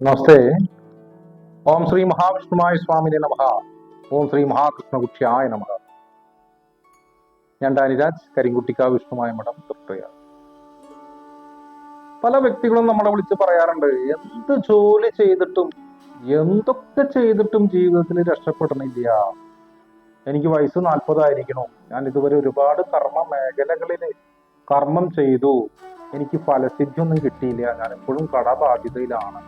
നമസ്തേ. ഓം ശ്രീ മഹാവിഷ്ണുമായ സ്വാമിനെ നമഃ. ഓം ശ്രീ മഹാകൃഷ്ണകുക്ഷ്യായ നമഃ. ഞാൻ ഡാനിരാജ്, കരിങ്കുട്ടിക്കാവ് വിഷ്ണുമായ മഠം തൃപ്രയാർ. പല വ്യക്തികളും നമ്മളെ വിളിച്ച് പറയാറുണ്ട്, എന്ത് ജോലി ചെയ്തിട്ടും എന്തൊക്കെ ചെയ്തിട്ടും ജീവിതത്തിൽ രക്ഷപ്പെടണില്ല. എനിക്ക് വയസ്സ് 40 ആയിരിക്കണു, ഞാൻ ഇതുവരെ ഒരുപാട് കർമ്മ മേഖലകളിൽ കർമ്മം ചെയ്തു, എനിക്ക് ഫലസിദ്ധി ഒന്നും കിട്ടിയില്ല, ഞാൻ എപ്പോഴും കടബാധ്യതയിലാണ്.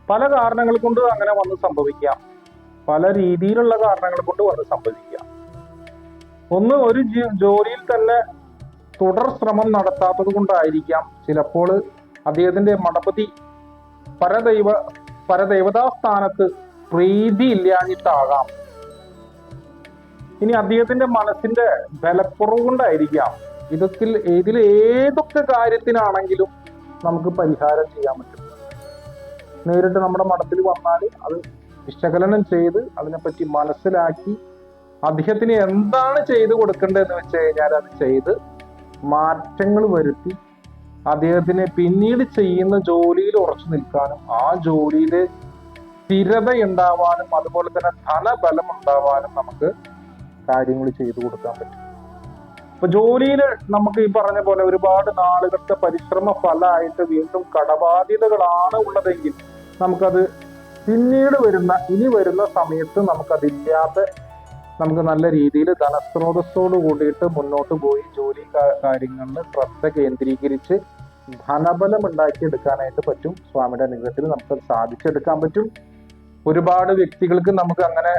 പല കാരണങ്ങൾ കൊണ്ട് അങ്ങനെ വന്ന് സംഭവിക്കാം, പല രീതിയിലുള്ള കാരണങ്ങൾ കൊണ്ട് വന്ന് സംഭവിക്കാം. ഒന്ന്, ഒരു ജോലിയിൽ തന്നെ തുടർ ശ്രമം നടത്താത്തത് കൊണ്ടായിരിക്കാം. ചിലപ്പോൾ അദ്ദേഹത്തിന്റെ മഠപതി പരദേവതാ സ്ഥാനത്ത് പ്രീതി ഇല്ലാഞ്ഞിട്ടാകാം. ഇനി അദ്ദേഹത്തിന്റെ മനസ്സിന്റെ ബലക്കുറവ് കൊണ്ടായിരിക്കാം. ഇതിൽ ഏതൊക്കെ കാര്യത്തിനാണെങ്കിലും നമുക്ക് പരിഹാരം ചെയ്യാൻ പറ്റും. നേരിട്ട് നമ്മുടെ മഠത്തിൽ വന്നാൽ അത് വിശകലനം ചെയ്ത് അതിനെപ്പറ്റി മനസ്സിലാക്കി അദ്ദേഹത്തിന് എന്താണ് ചെയ്തു കൊടുക്കേണ്ടതെന്ന് വെച്ച് കഴിഞ്ഞാൽ അത് ചെയ്ത് മാറ്റങ്ങൾ വരുത്തി അദ്ദേഹത്തിന് പിന്നീട് ചെയ്യുന്ന ജോലിയിൽ ഉറച്ചു നിൽക്കാനും ആ ജോലിയിൽ സ്ഥിരത ഉണ്ടാവാനും അതുപോലെ തന്നെ ധനബലം ഉണ്ടാവാനും നമുക്ക് കാര്യങ്ങൾ ചെയ്തു കൊടുക്കാൻ പറ്റും. ഇപ്പൊ ജോലിയിൽ നമുക്ക് ഈ പറഞ്ഞ പോലെ ഒരുപാട് നാളുകളുടെ പരിശ്രമ ഫലമായിട്ട് വീണ്ടും കടബാധ്യതകളാണ് ഉള്ളതെങ്കിൽ നമുക്കത് പിന്നീട് ഇനി വരുന്ന സമയത്ത് നമുക്കതില്ലാതെ നമുക്ക് നല്ല രീതിയിൽ ധനസ്രോതസ്സോട് കൂടിയിട്ട് മുന്നോട്ട് പോയി ജോലി കാര്യങ്ങളിൽ ശ്രദ്ധ കേന്ദ്രീകരിച്ച് ധനബലം ഉണ്ടാക്കിയെടുക്കാനായിട്ട് പറ്റും. സ്വാമിയുടെ അനുഗ്രഹത്തിൽ നമുക്കത് സാധിച്ചെടുക്കാൻ പറ്റും. ഒരുപാട് വ്യക്തികൾക്ക് നമുക്ക് അങ്ങനെ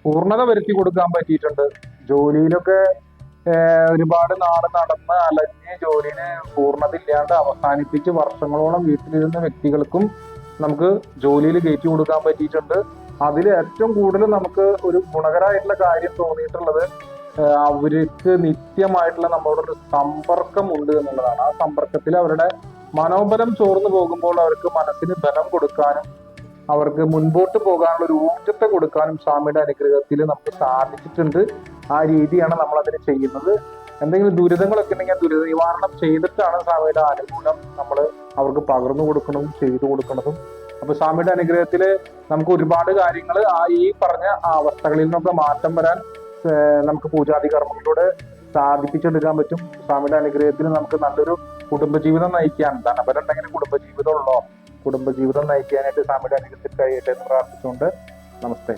പൂർണ്ണത വരുത്തി കൊടുക്കാൻ പറ്റിയിട്ടുണ്ട്. ജോലിയിലൊക്കെ ഒരുപാട് നാട് നടന്ന് അലഞ്ഞ് ജോലിന് പൂർണ്ണത ഇല്ലാണ്ട് അവസാനിപ്പിച്ച് വർഷങ്ങളോളം വീട്ടിലിരുന്ന വ്യക്തികൾക്കും നമുക്ക് ജോലിയിൽ കയറ്റി കൊടുക്കാൻ പറ്റിയിട്ടുണ്ട്. അതിൽ ഏറ്റവും കൂടുതൽ നമുക്ക് ഒരു ഗുണകരമായിട്ടുള്ള കാര്യം തോന്നിയിട്ടുള്ളത് അവർക്ക് നിത്യമായിട്ടുള്ള നമ്മളോടൊരു സമ്പർക്കം ഉണ്ട് എന്നുള്ളതാണ്. ആ സമ്പർക്കത്തിൽ അവരുടെ മനോബലം ചോർന്നു പോകുമ്പോൾ അവർക്ക് മനസ്സിന് ബലം കൊടുക്കാനും അവർക്ക് മുൻപോട്ട് പോകാനുള്ള ഒരു ഊർജത്തെ കൊടുക്കാനും സ്വാമിയുടെ അനുഗ്രഹത്തിൽ നമുക്ക് സാധിച്ചിട്ടുണ്ട്. ആ രീതിയാണ് നമ്മൾ അതിന് ചെയ്യുന്നത്. എന്തെങ്കിലും ദുരിതങ്ങളൊക്കെ ഉണ്ടെങ്കിൽ ദുരിത നിവാരണം ചെയ്തിട്ടാണ് സ്വാമിയുടെ അനുകൂലം നമ്മൾ അവർക്ക് പകർന്നു കൊടുക്കുന്നതും ചെയ്തു കൊടുക്കുന്നതും. അപ്പൊ സ്വാമിയുടെ അനുഗ്രഹത്തിൽ നമുക്ക് ഒരുപാട് കാര്യങ്ങൾ ഈ പറഞ്ഞ അവസ്ഥകളിൽ നിന്നൊക്കെ മാറ്റം വരാൻ നമുക്ക് പൂജാതി കർമ്മങ്ങളിലൂടെ സാധിപ്പിച്ചെടുക്കാൻ പറ്റും. സ്വാമിയുടെ അനുഗ്രഹത്തിൽ നമുക്ക് നല്ലൊരു കുടുംബജീവിതം നയിക്കാൻ, ധനബലം ഉണ്ടെങ്കിൽ കുടുംബജീവിതം നയിക്കാനായിട്ട് സ്വാമിയുടെ അനുഗ്രഹത്തിൽ കഴിയട്ടെ എന്ന് പ്രാർത്ഥിച്ചുകൊണ്ട് നമസ്തേ.